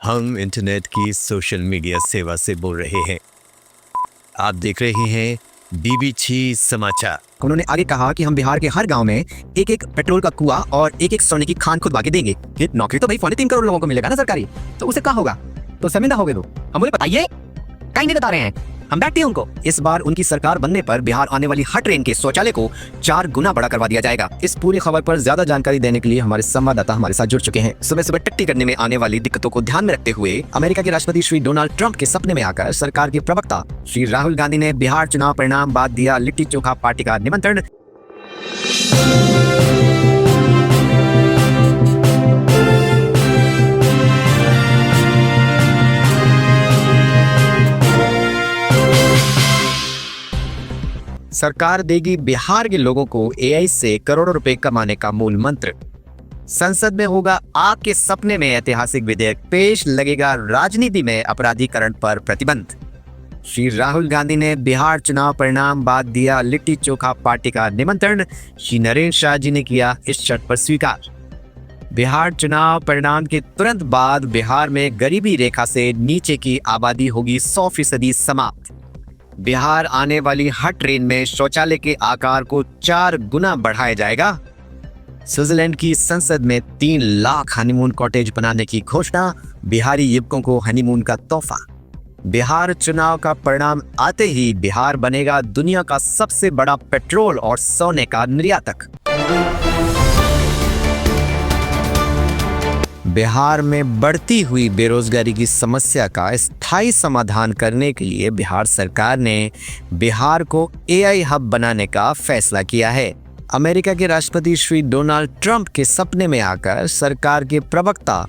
हम इंटरनेट की social media सेवा से बोल रहे हैं। आप देख रहे हैं बीबीची समाचार। उन्होंने आगे कहा कि हम बिहार के हर गांव में एक एक पेट्रोल का कुआं और एक एक सोने की खान खुदवा के देंगे। ये नौकरी तो भाई 3.25 करोड़ लोगों को मिलेगा ना सरकारी, तो उसे क्या होगा? तो शर्मिंदा हो गए तो हम बोले बताइए, कहीं नहीं बता रहे हैं, हम बैठते हैं उनको। इस बार उनकी सरकार बनने पर बिहार आने वाली हर ट्रेन के शौचालय को 4 गुना बड़ा करवा दिया जाएगा। इस पूरी खबर पर ज्यादा जानकारी देने के लिए हमारे संवाददाता हमारे साथ जुड़ चुके हैं। सुबह सुबह टट्टी करने में आने वाली दिक्कतों को ध्यान में रखते हुए अमेरिका के राष्ट्रपति श्री डोनाल्ड ट्रंप के सपने में आकर सरकार के प्रवक्ता श्री राहुल गांधी ने बिहार चुनाव परिणाम बाद दिया लिट्टी चोखा पार्टी का निमंत्रण। सरकार देगी बिहार के लोगों को एआई से करोड़ों रुपए कमाने का मूल मंत्र। संसद में होगा आपके सपने में ऐतिहासिक विधेयक पेश, लगेगा राजनीति में अपराधीकरण पर प्रतिबंध। श्री राहुल गांधी ने बिहार चुनाव परिणाम बाद दिया लिट्टी चोखा पार्टी का निमंत्रण। श्री नरेंद्र शाह जी ने किया इस शर्त पर स्वीकार। बिहार चुनाव परिणाम के तुरंत बाद बिहार में गरीबी रेखा से नीचे की आबादी होगी 100% समाप्त। बिहार आने वाली हर ट्रेन में शौचालय के आकार को 4 गुना बढ़ाया जाएगा। स्विट्जरलैंड की संसद में 3 लाख हनीमून कॉटेज बनाने की घोषणा, बिहारी युवकों को हनीमून का तोहफा। बिहार चुनाव का परिणाम आते ही बिहार बनेगा दुनिया का सबसे बड़ा पेट्रोल और सोने का निर्यातक। बिहार में बढ़ती हुई बेरोजगारी की समस्या का स्थायी समाधान करने के लिए बिहार सरकार ने बिहार को एआई हब बनाने का फैसला किया है। अमेरिका के राष्ट्रपति श्री डोनाल्ड ट्रंप के सपने में आकर सरकार के प्रवक्ता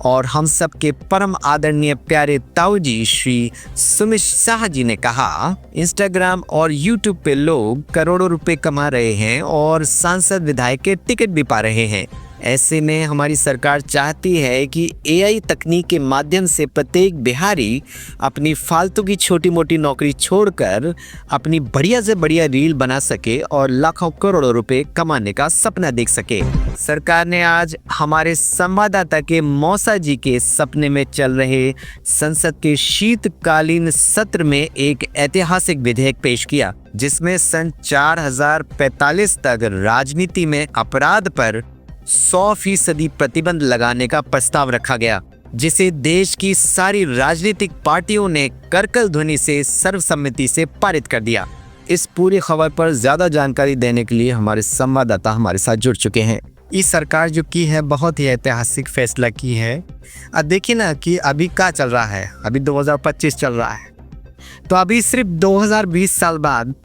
और हम सब के परम आदरणीय प्यारे ताऊजी श्री सुमित शाह जी ने कहा, इंस्टाग्राम और यूट्यूब पे लोग करोड़ों रुपए कमा रहे हैं और सांसद विधायक के टिकट भी पा रहे हैं। ऐसे में हमारी सरकार चाहती है कि एआई तकनीक के माध्यम से प्रत्येक बिहारी अपनी फालतू की छोटी मोटी नौकरी छोड़कर अपनी बढ़िया से बढ़िया रील बना सके और लाखों करोड़ों रुपए कमाने का सपना देख सके। सरकार ने आज हमारे संवाददाता के मौसा जी के सपने में चल रहे संसद के शीतकालीन सत्र में एक ऐतिहासिक विधेयक पेश किया, जिसमें सन 4045 तक राजनीति में अपराध पर 100% प्रतिबंध लगाने का प्रस्ताव रखा गया, जिसे देश की सारी राजनीतिक पार्टियों ने करकल ध्वनि से सर्वसम्मति से पारित कर दिया। इस पूरी खबर पर ज्यादा जानकारी देने के लिए हमारे संवाददाता हमारे साथ जुड़ चुके हैं। ये सरकार जो की है बहुत ही ऐतिहासिक फैसला की है। अब देखिए ना कि अभी क्या चल रहा है, अभी 2025 चल रहा है, तो अभी सिर्फ 2020 साल बाद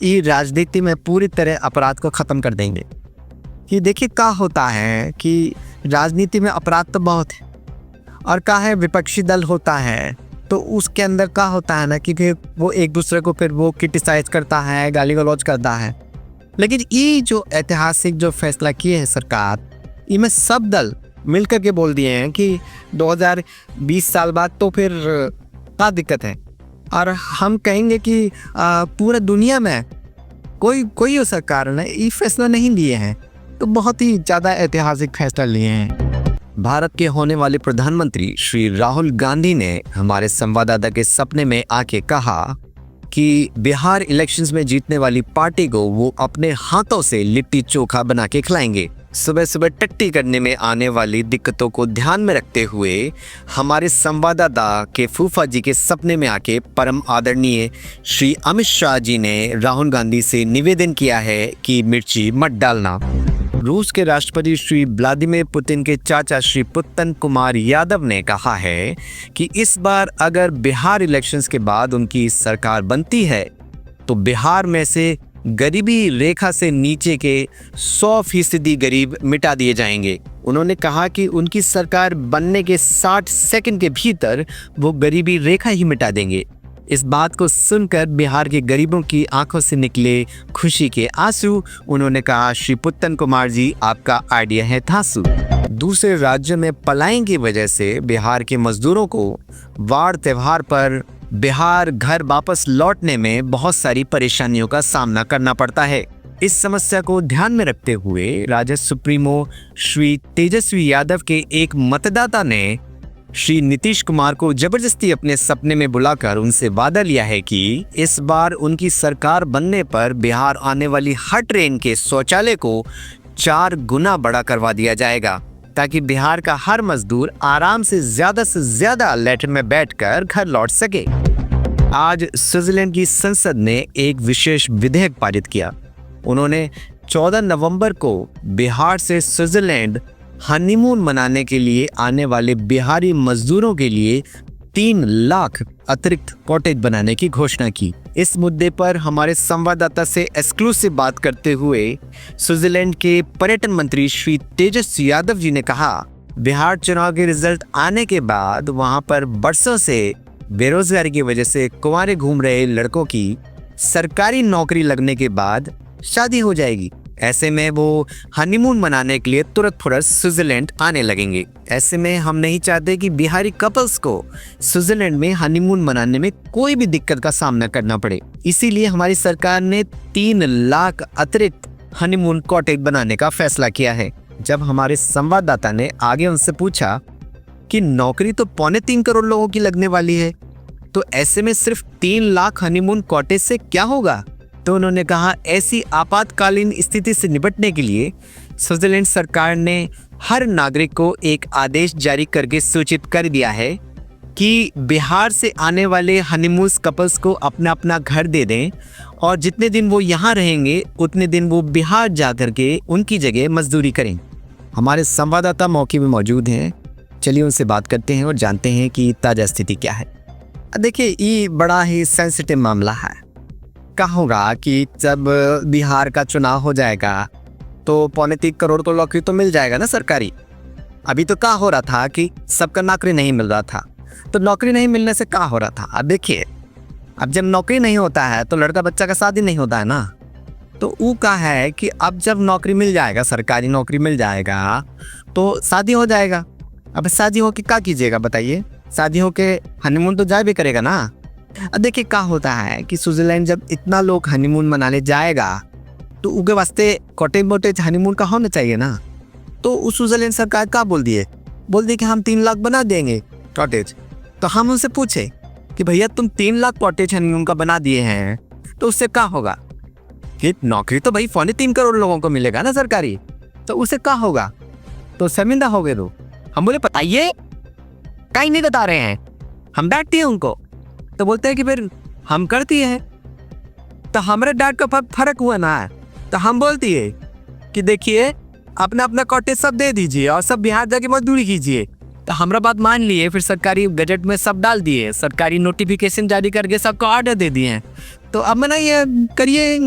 ये राजनीति में पूरी तरह अपराध को खत्म कर देंगे। कि देखिए क्या होता है कि राजनीति में अपराध तो बहुत है, और क्या है विपक्षी दल होता है तो उसके अंदर क्या होता है ना कि वो एक दूसरे को फिर वो क्रिटिसाइज करता है, गाली गलौज करता है। लेकिन ये जो ऐतिहासिक जो फैसला किए हैं सरकार, इनमें सब दल मिलकर के बोल दिए हैं कि 2020 साल बाद तो फिर क्या दिक्कत है, और हम कहेंगे कि पूरा दुनिया में कोई सरकार ने ये फैसला नहीं लिए हैं, तो बहुत ही ज़्यादा ऐतिहासिक फैसला लिए हैं। भारत के होने वाले प्रधानमंत्री श्री राहुल गांधी ने हमारे संवाददाता के सपने में आके कहा कि बिहार इलेक्शंस में जीतने वाली पार्टी को वो अपने हाथों से लिट्टी चोखा बना के खिलाएंगे। सुबह सुबह टट्टी करने में आने वाली दिक्कतों को ध्यान में रखते हुए हमारे संवाददाता के फूफा जी के सपने में आके परम आदरणीय श्री अमित शाह जी ने राहुल गांधी से निवेदन किया है कि मिर्ची मत डालना। रूस के राष्ट्रपति श्री व्लादिमीर पुतिन के चाचा श्री पुतन कुमार यादव ने कहा है कि इस बार अगर बिहार इलेक्शंस के बाद उनकी सरकार बनती है तो बिहार में से गरीबी रेखा से नीचे के 100% गरीब मिटा दिए जाएंगे। उन्होंने कहा कि उनकी सरकार बनने के 60 सेकंड के भीतर वो गरीबी रेखा ही मिटा देंगे। इस बात को सुनकर बिहार के गरीबों की आंखों से निकले खुशी के आंसू। उन्होंने कहा, श्री पुतन कुमार जी, आपका आइडिया है धांसू। दूसरे राज्य में पलायन की वजह से बिहार के मजदूरों को वार त्योहार पर बिहार घर वापस लौटने में बहुत सारी परेशानियों का सामना करना पड़ता है। इस समस्या को ध्यान में रखते हुए राजद सुप्रीमो श्री तेजस्वी यादव के एक मतदाता ने श्री नीतीश कुमार को जबरदस्ती अपने सपने में बुलाकर उनसे वादा लिया है कि इस बार उनकी सरकार बनने पर बिहार आने वाली हर ट्रेन के शौचालय को 4 गुना बड़ा करवा दिया जाएगा, ताकि बिहार का हर मजदूर आराम से ज्यादा लैट्रिन में बैठकर घर लौट सके। आज स्विट्जरलैंड की संसद ने एक विशेष विधेयक पारित किया। उन्होंने 14 नवंबर को बिहार से स्विट्जरलैंड हनीमून मनाने के लिए आने वाले बिहारी मजदूरों के लिए 3 लाख अतिरिक्त कॉटेज बनाने की घोषणा की। इस मुद्दे पर हमारे संवाददाता से एक्सक्लूसिव बात करते हुए स्विट्जरलैंड के पर्यटन मंत्री श्री तेजस यादव जी ने कहा, बिहार चुनाव के रिजल्ट आने के बाद वहां पर बरसों से बेरोजगारी की वजह से कुंवारे घूम रहे लड़कों की सरकारी नौकरी लगने के बाद शादी हो जाएगी। ऐसे में वो हनीमून मनाने के लिए तुरंत फुरत स्विट्जरलैंड आने लगेंगे। ऐसे में हम नहीं चाहते कि बिहारी कपल्स को स्विट्जरलैंड में हनीमून मनाने में कोई भी दिक्कत का सामना करना पड़े। इसीलिए हमारी सरकार ने 3 लाख अतिरिक्त हनीमून कॉटेज बनाने का फैसला किया है। जब हमारे संवाददाता ने आगे उनसे पूछा कि नौकरी तो 3.25 करोड़ लोगों की लगने वाली है, तो ऐसे में सिर्फ 3 लाख हनीमून कॉटेज से क्या होगा, तो उन्होंने कहा, ऐसी आपातकालीन स्थिति से निपटने के लिए स्विट्जरलैंड सरकार ने हर नागरिक को एक आदेश जारी करके सूचित कर दिया है कि बिहार से आने वाले हनीमून कपल्स को अपना अपना घर दे दें और जितने दिन वो यहाँ रहेंगे उतने दिन वो बिहार जा कर के उनकी जगह मजदूरी करें। हमारे संवाददाता मौके में मौजूद हैं, चलिए उनसे बात करते हैं और जानते हैं कि ताज़ा स्थिति क्या है। देखिए, ये बड़ा ही सेंसिटिव मामला है। कहा होगा कि जब बिहार का चुनाव हो जाएगा तो 3.25 करोड़ को नौकरी तो मिल जाएगा ना सरकारी। अभी तो क्या हो रहा था कि सबका नौकरी नहीं मिल रहा था, तो नौकरी नहीं मिलने से क्या हो रहा था। अब देखिए, अब जब नौकरी नहीं होता है तो लड़का बच्चा का शादी नहीं होता है ना, तो वो क्या है कि अब जब नौकरी मिल जाएगा, सरकारी नौकरी मिल जाएगा तो शादी हो जाएगा। अब शादी हो के क्या कीजिएगा बताइए, शादी हो के हनीमून तो जाए भी करेगा ना। अब देखिए क्या होता है कि स्विट्जरलैंड जब इतना लोग हनीमून मनाने जाएगा तो उनके वास्ते कॉटेज मोटेज हनीमून का होना चाहिए ना। तो उस स्विट्जरलैंड सरकार क्या बोल दिए कि हम 3 लाख बना देंगे कॉटेज। तो हम उनसे पूछे कि भैया तुम 3 लाख कॉटेज हनीमून का बना दिए हैं तो उससे क्या होगा, कि नौकरी तो भाई 3.25 करोड़ लोगों को मिलेगा ना सरकारी, तो उससे क्या होगा। तो शर्मिंदा हो गए। तो हम बोले बताइए, कहीं नहीं बता रहे हैं। हम डांटते हैं उनको, तो बोलते हैं कि फिर हम करती हैं। तो हमारे डांट का फर्क हुआ ना। तो हम बोलती है कि देखिए, अपना अपना कॉटेज सब दे दीजिए और सब बिहार जाके मजदूरी कीजिए। तो हमारा बात मान लिए, फिर सरकारी गजट में सब डाल दिए, सरकारी नोटिफिकेशन जारी करके सबको ऑर्डर दे दिए हैं। तो अब मनाइए, करिए,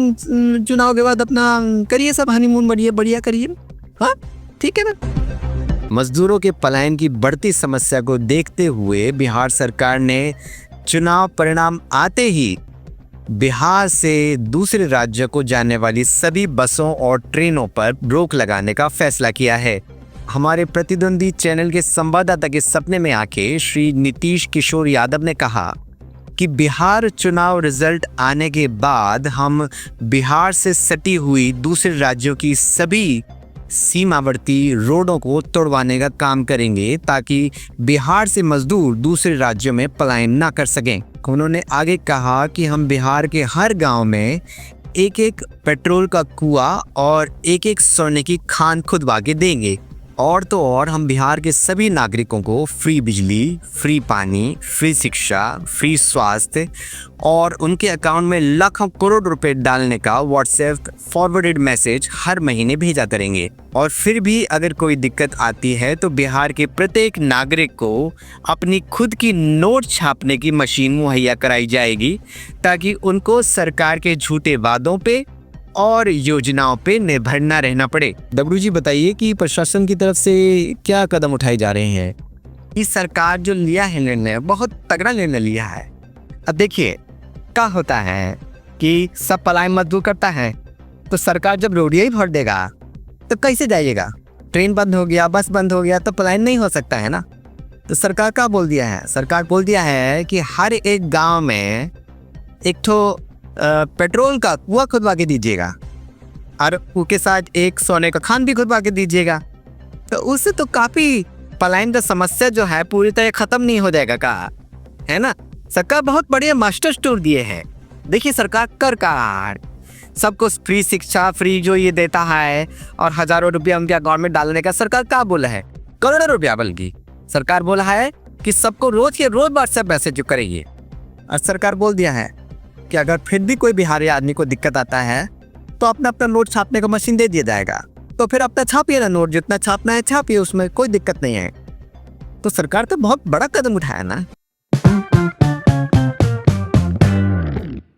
चुनाव के बाद अपना करिए सब हनीमून, बढ़िया करिए। हाँ ठीक है ना। मजदूरों के पलायन की बढ़ती समस्या को देखते हुए बिहार सरकार ने चुनाव परिणाम आते ही बिहार से दूसरे राज्यों को जाने वाली सभी बसों और ट्रेनों पर रोक लगाने का फैसला किया है। हमारे प्रतिद्वंदी चैनल के संवाददाता के सपने में आके श्री नीतीश किशोर यादव ने कहा कि बिहार चुनाव रिजल्ट आने के बाद हम बिहार से सटी हुई दूसरे राज्यों की सभी सीमावर्ती रोडों को तोड़वाने का काम करेंगे, ताकि बिहार से मजदूर दूसरे राज्यों में पलायन ना कर सकें। उन्होंने आगे कहा कि हम बिहार के हर गांव में एक पेट्रोल का कुआं और एक सोने की खान खुदवा के देंगे। और तो और हम बिहार के सभी नागरिकों को फ्री बिजली, फ्री पानी, फ्री शिक्षा, फ्री स्वास्थ्य और उनके अकाउंट में लाखों करोड़ रुपए डालने का व्हाट्सएप फॉरवर्डेड मैसेज हर महीने भेजा करेंगे। और फिर भी अगर कोई दिक्कत आती है तो बिहार के प्रत्येक नागरिक को अपनी खुद की नोट छापने की मशीन मुहैया कराई जाएगी, ताकि उनको सरकार के झूठे वादों पे और योजनाओं पे निर्भर न रहना पड़े। डब्लू जी, बताइए कि प्रशासन की तरफ से क्या कदम उठाए जा रहे हैं। इस सरकार जो लिया है निर्णय, बहुत तगड़ा निर्णय लिया है। अब देखिए क्या होता है कि सब पलायन मजदूर करता है, तो सरकार जब रोडिया ही भर देगा तो कैसे जाइएगा। ट्रेन बंद हो गया, बस बंद हो गया, तो पलायन नहीं हो सकता है ना। तो सरकार क्या बोल दिया है, सरकार बोल दिया है कि हर एक गाँव में एक ठो पेट्रोल का कुआं खुदवा के दीजिएगा और उसके साथ एक सोने का खान भी खुदवा के दीजिएगा। तो उससे तो काफ़ी पलायन का समस्या जो है पूरी तरह खत्म नहीं हो जाएगा का, है ना। सरकार बहुत बढ़िया मास्टर स्टोर दिए हैं। देखिए सरकार कर कार सबको फ्री शिक्षा फ्री जो ये देता है और हजारों रुपया उनके अकाउंट में डालने का सरकार क्या बोला है, करोड़ों रुपया। बल्कि सरकार बोला है कि सबको रोज के रोज व्हाट्सएप मैसेज करेंगे। और सरकार बोल दिया है कि अगर फिर भी कोई बिहारी आदमी को दिक्कत आता है तो अपना अपना नोट छापने का मशीन दे दिया जाएगा, तो फिर अपना छापिए ना नोट, जितना छापना है छापिए, उसमें कोई दिक्कत नहीं है। तो सरकार तो बहुत बड़ा कदम उठाया ना।